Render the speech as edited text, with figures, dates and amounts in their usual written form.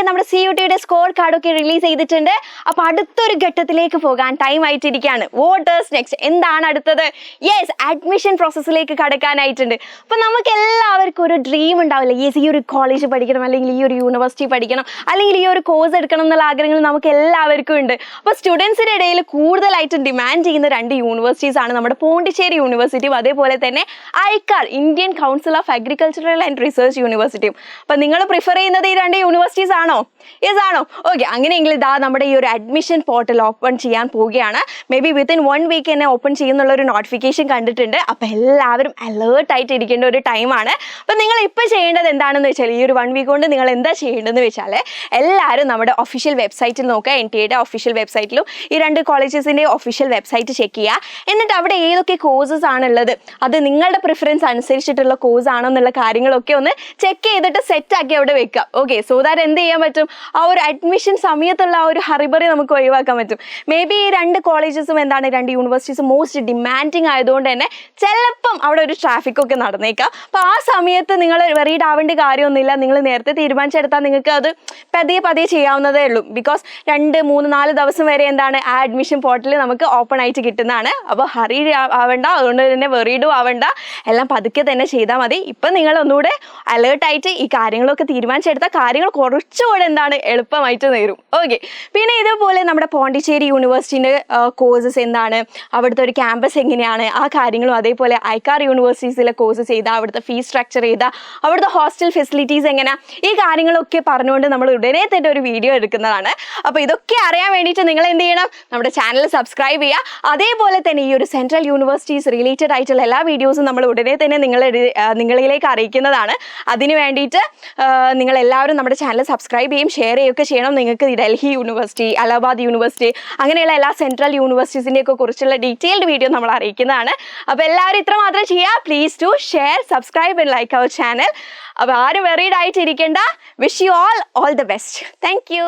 നമ്മുടെ CUT score കാർഡൊക്കെ release ചെയ്തിട്ടുണ്ട്. അപ്പോൾ അടുത്തൊരു ഘട്ടത്തിലേക്ക് പോകാൻ ടൈം ആയിട്ടിരിക്കുകയാണ്. What is next? എന്താണ് അടുത്തത്? യെസ്, അഡ്മിഷൻ പ്രോസസ്സിലേക്ക് കടക്കാനായിട്ടുണ്ട്. അപ്പോൾ നമുക്ക് എല്ലാവർക്കും ഒരു ഡ്രീം ഉണ്ടാവില്ല, യെസ് ഈ ഒരു കോളേജ് പഠിക്കണം, അല്ലെങ്കിൽ ഈ ഒരു യൂണിവേഴ്സിറ്റി പഠിക്കണം, അല്ലെങ്കിൽ ഈ ഒരു കോഴ്സ് എടുക്കണം എന്നുള്ള ആഗ്രഹങ്ങൾ നമുക്ക് എല്ലാവർക്കും ഉണ്ട്. അപ്പോൾ സ്റ്റുഡൻസിൻ്റെ ഇടയിൽ കൂടുതലായിട്ടും ഡിമാൻഡ് ചെയ്യുന്ന 2 യൂണിവേഴ്സിറ്റീസ് ആണ് നമ്മുടെ പോണ്ടിച്ചേരി യൂണിവേഴ്സിറ്റിയും അതേപോലെ തന്നെ ICAR, Indian council of agricultural and research യൂണിവേഴ്സിറ്റിയും. അപ്പോൾ നിങ്ങൾ പ്രിഫർ ചെയ്യുന്നത് ഈ 2 യൂണിവേഴ്സിറ്റീസ് ആണോ? യെസ് ആണോ? ഓക്കെ, അങ്ങനെയെങ്കിൽ ഇതാ നമ്മുടെ ഈ ഒരു അഡ്മിഷൻ പോർട്ടൽ ഓപ്പൺ ചെയ്യാൻ പോവുകയാണ്. മേ ബി വിത്തിൻ 1 വീക്ക് തന്നെ ഓപ്പൺ ചെയ്യുന്നുള്ള ഒരു നോട്ടിഫിക്കേഷൻ കണ്ടിട്ടുണ്ട്. അപ്പോൾ എല്ലാവരും അലേർട്ടായിട്ട് ഇരിക്കേണ്ട ഒരു ടൈമാണ്. അപ്പോൾ നിങ്ങൾ ഇപ്പോൾ ചെയ്യേണ്ടത് എന്താണെന്ന് വെച്ചാൽ, ഈ ഒരു 1 വീക്ക് കൊണ്ട് നിങ്ങൾ എന്താ ചെയ്യേണ്ടതെന്ന് വെച്ചാൽ, എല്ലാവരും നമ്മുടെ ഒഫീഷ്യൽ വെബ്സൈറ്റിൽ നോക്കുക. NTA ഒഫീഷ്യൽ വെബ്സൈറ്റിലും ഈ 2 കോളേജസിൻ്റെ ഒഫീഷ്യൽ വെബ്സൈറ്റ് ചെക്ക് ചെയ്യുക. എന്നിട്ട് അവിടെ ഏതൊക്കെ കോഴ്സസ് ആണുള്ളത്, അത് നിങ്ങളുടെ പ്രിഫറൻസ് അനുസരിച്ചിട്ടുള്ള കോഴ്സ് ആണോ എന്നുള്ള കാര്യങ്ങളൊക്കെ ഒന്ന് ചെക്ക് ചെയ്തിട്ട് സെറ്റാക്കി അവിടെ വെക്കുക. ഓക്കെ, സോ ദാറ്റ് എന്ത് ചെയ്യാൻ പറ്റും, ആ ഒരു അഡ്മിഷൻ സമയത്തുള്ള ആ ഒരു ഹറിബറി നമുക്ക് ഒഴിവാക്കാൻ പറ്റും. മേ ബി ഈ 2 കോളേജസും 2 യൂണിവേഴ്സിറ്റീസും മോസ്റ്റ് ഡിമാൻഡിങ് ആയതുകൊണ്ട് തന്നെ ചിലപ്പം അവിടെ ഒരു ട്രാഫിക് ഒക്കെ നടന്നേക്കാം. അപ്പോൾ ആ സമയത്ത് നിങ്ങൾ വെറീഡ് ആവേണ്ട കാര്യമൊന്നുമില്ല. നിങ്ങൾ നേരത്തെ തീരുമാനിച്ചെടുത്താൽ നിങ്ങൾക്ക് അത് പതിയെ ചെയ്യാവുന്നതേ ഉള്ളൂ. ബിക്കോസ് 2, 3, 4 ദിവസം വരെ ആ അഡ്മിഷൻ പോർട്ടൽ നമുക്ക് ഓപ്പൺ ആയിട്ട് കിട്ടുന്നതാണ്. അപ്പോൾ ഹറി ആവേണ്ട, അതുകൊണ്ട് തന്നെ വെറീഡും ആവേണ്ട, എല്ലാം പതുക്കെ തന്നെ ചെയ്താൽ മതി. ഇപ്പം നിങ്ങൾ ഒന്നുകൂടെ അലേർട്ടായിട്ട് ഈ കാര്യങ്ങളൊക്കെ തീരുമാനിച്ചെടുത്താൽ കാര്യങ്ങൾ കുറച്ചുകൂടെ എളുപ്പമായിട്ട് നേരും. ഓക്കെ, പിന്നെ ഇതേപോലെ നമ്മുടെ പോണ്ടിച്ചേരി യൂണിവേഴ്സിറ്റിൻ്റെ കോഴ്സസ് എന്താണ്, അവിടുത്തെ ഒരു ക്യാമ്പസ് എങ്ങനെയാണ്, ആ കാര്യങ്ങളും അതേപോലെ ഐക്കാർ യൂണിവേഴ്സിറ്റീസിലെ കോഴ്സസ് ചെയ്താൽ അവിടുത്തെ ഫീസ് സ്ട്രക്ചർ ചെയ്താൽ അവിടുത്തെ ഹോസ്റ്റൽ ഫെസിലിറ്റീസ് എങ്ങനെയാണ്, ഈ കാര്യങ്ങളൊക്കെ പറഞ്ഞുകൊണ്ട് നമ്മൾ ഉടനെ തന്നെ ഒരു വീഡിയോ എടുക്കുന്നതാണ്. അപ്പോൾ ഇതൊക്കെ അറിയാൻ വേണ്ടിയിട്ട് നിങ്ങൾ എന്ത് ചെയ്യണം, നമ്മുടെ ചാനൽ സബ്സ്ക്രൈബ് ചെയ്യുക. അതേപോലെ തന്നെ ഈ ഒരു സെൻട്രൽ യൂണിവേഴ്സിറ്റീസ് റിലേറ്റഡ് ആയിട്ടുള്ള എല്ലാ വീഡിയോസും നമ്മൾ ഉടനെ തന്നെ നിങ്ങളിലേക്ക് അറിയിക്കുന്നതാണ്. അതിന് വേണ്ടിയിട്ട് നിങ്ങളെല്ലാവരും നമ്മുടെ ചാനൽ സബ്സ്ക്രൈബ് ചെയ്യും, ഷെയർ ചെയ്യുകയൊക്കെ ചെയ്യണം. നിങ്ങൾക്ക് ഡൽഹി യൂണിവേഴ്സിറ്റി, അലഹാബാദ് യൂണിവേഴ്സിറ്റി, അങ്ങനെയുള്ള എല്ലാ സെൻട്രൽ യൂണിവേഴ്സിറ്റീസിൻ്റെയൊക്കെ കുറിച്ചുള്ള ഡീറ്റെയിൽഡ് വീഡിയോ നമ്മൾ അറിയിക്കുന്നതാണ്. അപ്പോൾ എല്ലാവരും ഇത്ര മാത്രം ചെയ്യുക. Please to share, subscribe and like our channel. അപ്പോൾ ആരും വെറീഡ് ആയിട്ടിരിക്കേണ്ട. Wish you all the best. Thank U.